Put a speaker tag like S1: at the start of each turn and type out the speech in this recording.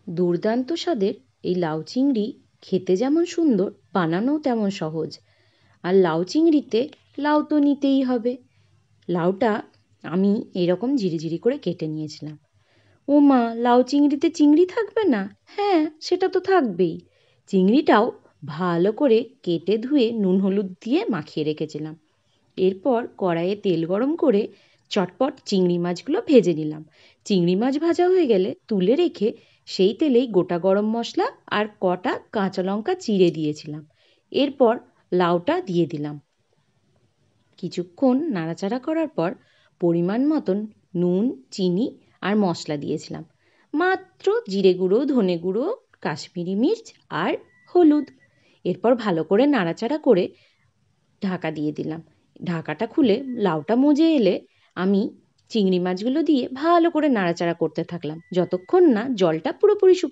S1: দুর্দান্ত স্বাদের এই লাউ চিংড়ি খেতে যেমন সুন্দর, বানানোও তেমন সহজ। আর লাউ চিংড়িতে লাউ তো নিতেই হবে। লাউটা আমি এরকম ঝিরিঝিরি করে কেটে নিয়েছিলাম। ও মা, লাউ চিংড়িতে চিংড়ি থাকবে না? হ্যাঁ, সেটা তো থাকবেই। চিংড়িটাও ভালো করে কেটে ধুয়ে নুন হলুদ দিয়ে মাখিয়ে রেখেছিলাম। এরপর কড়াইয়ে তেল গরম করে চটপট চিংড়ি মাছগুলো ভেজে নিলাম। চিংড়ি মাছ ভাজা হয়ে গেলে তুলে রেখে সেই তেলেই গোটা গরম মশলা আর কটা কাঁচা লঙ্কা চিড়ে দিয়েছিলাম। এরপর লাউটা দিয়ে দিলাম। কিছুক্ষণ নাড়াচাড়া করার পর পরিমাণ মতন নুন, চিনি আর মশলা দিয়েছিলাম। মাত্র জিরে গুঁড়ো, ধনে গুঁড়ো, কাশ্মীরি মির্চ আর হলুদ। এরপর ভালো করে নাড়াচাড়া করে ঢাকা দিয়ে দিলাম। ঢাকাটা খুলে লাউটা মজে এলে আমি চিংড়ি মাছগুলো দিয়ে ভালো করে নাড়াচাড়া করতে থাকলাম, যতক্ষণ না জলটা পুরোপুরি শুকিয়ে